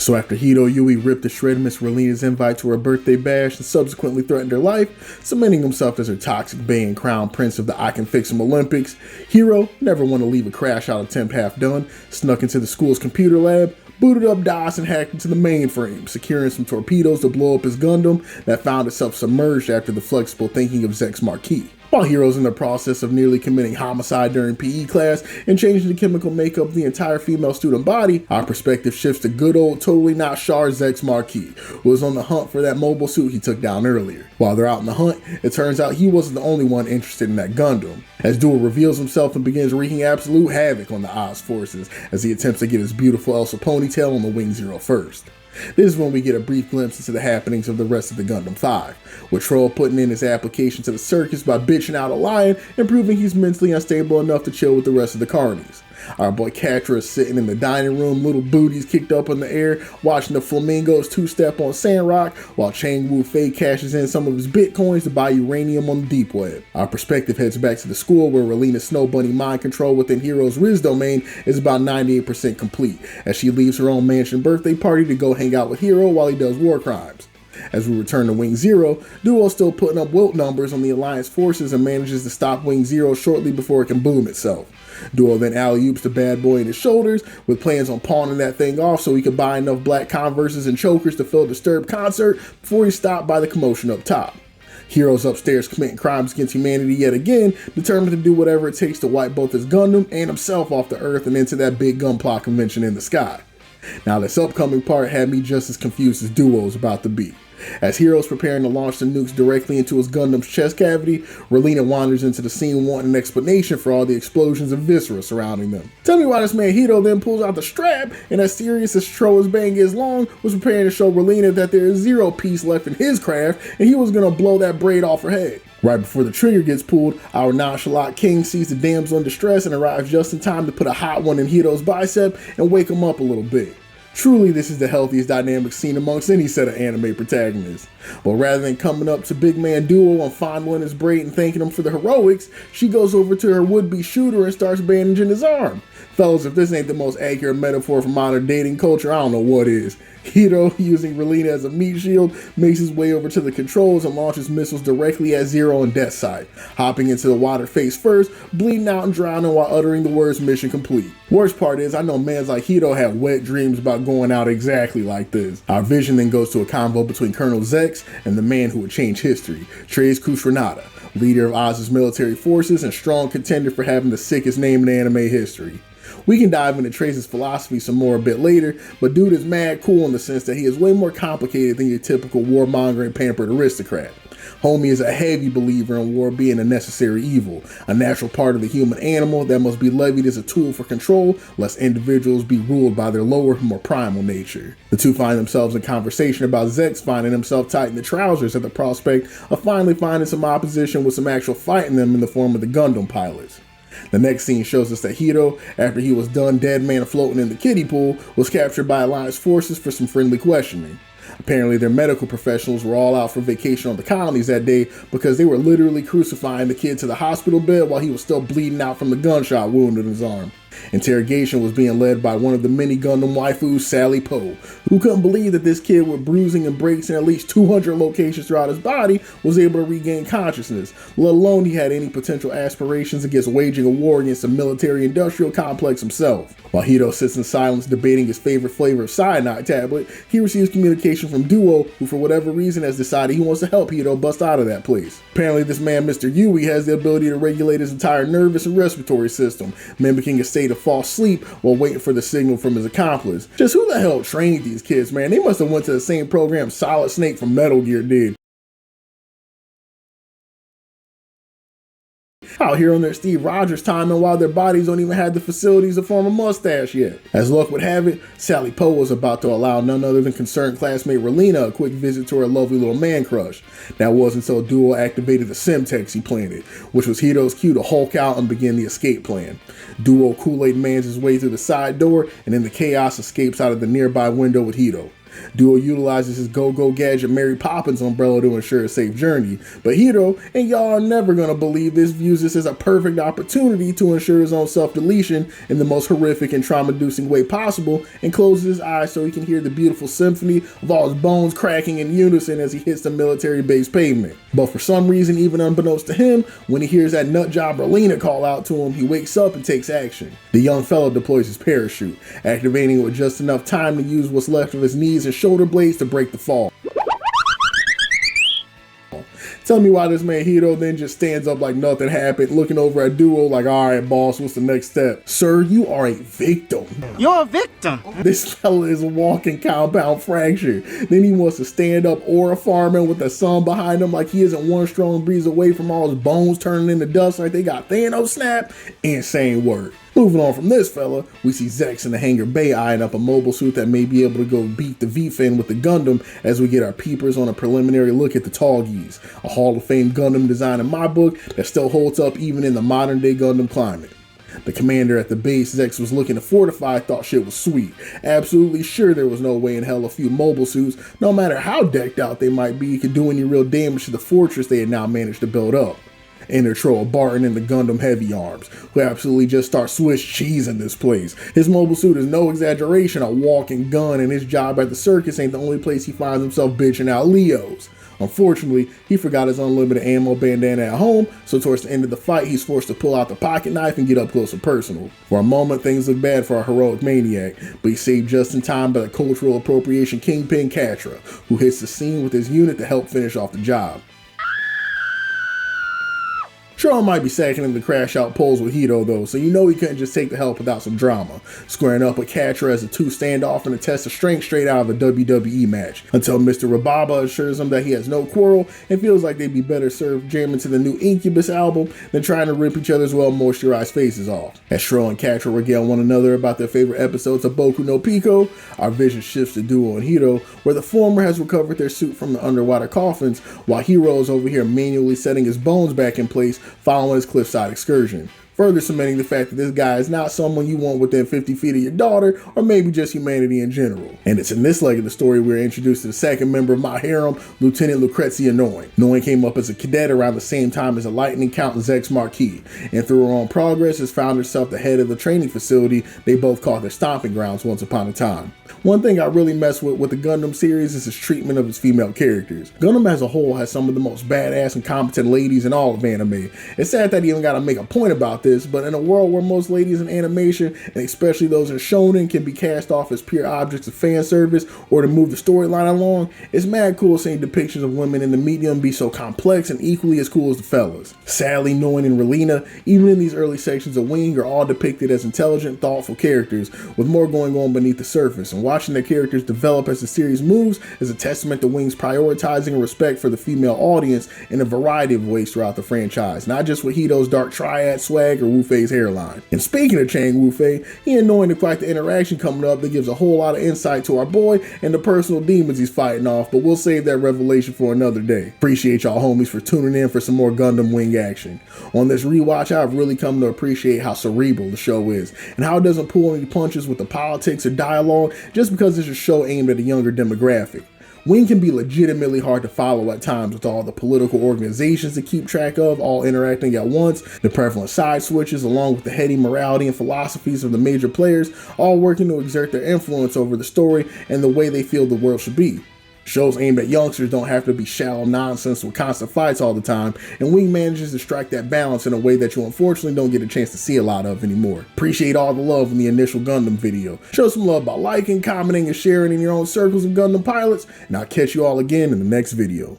So after Heero Yuy ripped to shred Miss Relina's invite to her birthday bash and subsequently threatened her life, cementing himself as her toxic bae and crown prince of the I Can Fix 'em Olympics, Heero, never want to leave a Crashout attempt half done, snuck into the school's computer lab, booted up DOS and hacked into the mainframe, securing some torpedoes to blow up his Gundam that found itself submerged after the flexible thinking of Zek's Marquis. While Heero's in the process of nearly committing homicide during PE class and changing the chemical makeup of the entire female student body, our perspective shifts to good old totally not Char Zek's Marquis, who was on the hunt for that mobile suit he took down earlier. While they're out in the hunt, it turns out he wasn't the only one interested in that Gundam, as Duo reveals himself and begins wreaking absolute havoc on the Oz forces as he attempts to get his beautiful Elsa ponytail on the Wing Zero first. This is when we get a brief glimpse into the happenings of the rest of the Gundam 5, with Troll putting in his application to the circus by bitching out a lion and proving he's mentally unstable enough to chill with the rest of the carnies. Our boy Catra is sitting in the dining room, little booties kicked up in the air, watching the flamingos two-step on Sandrock, while Chang Wu Fei cashes in some of his bitcoins to buy uranium on the deep web. Our perspective heads back to the school where Relina's Snow Bunny mind control within Heero's Riz domain is about 98% complete, as she leaves her own mansion birthday party to go hang out with Heero while he does war crimes. As we return to Wing Zero, Duo's still putting up wilt numbers on the Alliance forces and manages to stop Wing Zero shortly before it can boom itself. Duo then alley-oops the bad boy in his shoulders, with plans on pawning that thing off so he could buy enough black Converses and chokers to fill a disturbed concert before he's stopped by the commotion up top. Heero's upstairs committing crimes against humanity yet again, determined to do whatever it takes to wipe both his Gundam and himself off the Earth and into that big gunpla convention in the sky. Now this upcoming part had me just as confused as Duo's about to be. As Heero's preparing to launch the nukes directly into his Gundam's chest cavity, Relina wanders into the scene wanting an explanation for all the explosions and viscera surrounding them. Tell me why this man Heero then pulls out the strap and, as serious as Troll's bang is long, was preparing to show Relina that there is zero peace left in his craft and he was gonna blow that braid off her head. Right before the trigger gets pulled, our nonchalant king sees the damsel in distress and arrives just in time to put a hot one in Heero's bicep and wake him up a little bit. Truly, this is the healthiest dynamic seen amongst any set of anime protagonists. But rather than coming up to Big Man Duo and fondling his braid and thanking him for the heroics, she goes over to her would-be shooter and starts bandaging his arm. Fellas, if this ain't the most accurate metaphor for modern dating culture, I don't know what is. Heero, using Relina as a meat shield, makes his way over to the controls and launches missiles directly at Zero and Death's Sight, hopping into the water face first, bleeding out and drowning while uttering the words "mission complete." Worst part is, I know mans like Heero have wet dreams about going out exactly like this. Our vision then goes to a convo between Colonel Zex and the man who would change history, Treize Kusranada, leader of Oz's military forces and strong contender for having the sickest name in anime history. We can dive into Treize's philosophy some more a bit later, but dude is mad cool in the sense that he is way more complicated than your typical warmongering pampered aristocrat. Homie is a heavy believer in war being a necessary evil, a natural part of the human animal that must be levied as a tool for control, lest individuals be ruled by their lower, more primal nature. The two find themselves in conversation about Zex finding himself tight in the trousers at the prospect of finally finding some opposition with some actual fight in them in the form of the Gundam pilots. The next scene shows us that Heero, after he was done dead man floating in the kiddie pool, was captured by Alliance forces for some friendly questioning. Apparently their medical professionals were all out for vacation on the colonies that day because they were literally crucifying the kid to the hospital bed while he was still bleeding out from the gunshot wound in his arm. Interrogation was being led by one of the many Gundam waifus, Sally Poe, who couldn't believe that this kid with bruising and breaks in at least 200 locations throughout his body was able to regain consciousness, let alone he had any potential aspirations against waging a war against the military-industrial complex himself. While Heero sits in silence debating his favorite flavor of cyanide tablet, he receives communication from Duo, who for whatever reason has decided he wants to help Heero bust out of that place. Apparently this man Mr. Yuy has the ability to regulate his entire nervous and respiratory system, mimicking a state of false sleep while waiting for the signal from his accomplice. Just who the hell trained these kids, man? They must have went to the same program Solid Snake from Metal Gear did. Out here on their Steve Rogers time, and while their bodies don't even have the facilities to form a mustache yet. As luck would have it, Sally Poe was about to allow none other than concerned classmate Relina a quick visit to her lovely little man crush. That was until Duo activated the Semtex he planted, which was Hero's cue to Hulk out and begin the escape plan. Duo Kool-Aid mans his way through the side door and in the chaos escapes out of the nearby window with Heero. Duo utilizes his go-go gadget Mary Poppins umbrella to ensure a safe journey, but Heero, and y'all are never gonna believe this, views this as a perfect opportunity to ensure his own self-deletion in the most horrific and trauma-inducing way possible, and closes his eyes so he can hear the beautiful symphony of all his bones cracking in unison as he hits the military base pavement. But for some reason, even unbeknownst to him, when he hears that nutjob Relina call out to him, he wakes up and takes action. The young fellow deploys his parachute, activating it with just enough time to use what's left of his knees and shoulder blades to break the fall. Tell me why this man Heero then just stands up like nothing happened, looking over at Duo like, alright boss, what's the next step? Sir, you are a victim. You're a victim. This fella is a walking compound fracture. Then he wants to stand up Aura farming with the sun behind him like he isn't one strong breeze away from all his bones turning into dust like they got Thanos snap. Insane work. Moving on from this fella, we see Zex in the hangar bay eyeing up a mobile suit that may be able to go beat the V-Fin with the Gundam as we get our peepers on a preliminary look at the Tallgeese, a Hall of Fame Gundam design in my book that still holds up even in the modern day Gundam climate. The commander at the base Zex was looking to fortify thought shit was sweet, absolutely sure there was no way in hell a few mobile suits, no matter how decked out they might be, could do any real damage to the fortress they had now managed to build up. Enter Troll Barton in the Gundam Heavy Arms, who absolutely just starts Swiss cheese in this place. His mobile suit is no exaggeration, a walking gun, and his job at the circus ain't the only place he finds himself bitching out Leos. Unfortunately, he forgot his unlimited ammo bandana at home, so towards the end of the fight, he's forced to pull out the pocket knife and get up close and personal. For a moment, things look bad for our heroic maniac, but he's saved just in time by the cultural appropriation kingpin Catra, who hits the scene with his unit to help finish off the job. Sean might be sacking him to crash out polls with Heero though, so you know he couldn't just take the help without some drama, squaring up with Catra as the two stand off in a test of strength straight out of a WWE match, until Mr. Rababa assures him that he has no quarrel and feels like they'd be better served jamming to the new Incubus album than trying to rip each other's well-moisturized faces off. As Shro and Catra regale one another about their favorite episodes of Boku no Pico, our vision shifts to Duo and Heero, where the former has recovered their suit from the underwater coffins, while Heero is over here manually setting his bones back in place following his cliffside excursion, further cementing the fact that this guy is not someone you want within 50 feet of your daughter, or maybe just humanity in general. And it's in this leg of the story we're introduced to the second member of my harem, Lieutenant Lucrezia Noin. Noin came up as a cadet around the same time as a Lightning Count Zex Marquis, and through her own progress has found herself the head of the training facility they both called their stomping grounds once upon a time. One thing I really mess with the Gundam series is its treatment of its female characters. Gundam as a whole has some of the most badass and competent ladies in all of anime. It's sad that I even gotta make a point about this, but in a world where most ladies in animation, and especially those in shonen, can be cast off as pure objects of fan service or to move the storyline along, it's mad cool seeing depictions of women in the medium be so complex and equally as cool as the fellas. Sally, Noin, and Relina, even in these early sections of Wing, are all depicted as intelligent, thoughtful characters with more going on beneath the surface, and watching their characters develop as the series moves is a testament to Wing's prioritizing and respect for the female audience in a variety of ways throughout the franchise, not just with Hito's dark triad swag or Wu-Fei's hairline. And speaking of Chang Wu-Fei, he and Noin to quite the interaction coming up that gives a whole lot of insight to our boy and the personal demons he's fighting off, but we'll save that revelation for another day. Appreciate y'all homies for tuning in for some more Gundam Wing action. On this rewatch, I've really come to appreciate how cerebral the show is, and how it doesn't pull any punches with the politics or dialogue just because it's a show aimed at a younger demographic. Wing can be legitimately hard to follow at times with all the political organizations to keep track of, all interacting at once, the prevalent side switches along with the heady morality and philosophies of the major players, all working to exert their influence over the story and the way they feel the world should be. Shows aimed at youngsters don't have to be shallow nonsense with constant fights all the time, and Wing manages to strike that balance in a way that you unfortunately don't get a chance to see a lot of anymore. Appreciate all the love in the initial Gundam video. Show some love by liking, commenting, and sharing in your own circles of Gundam pilots, and I'll catch you all again in the next video.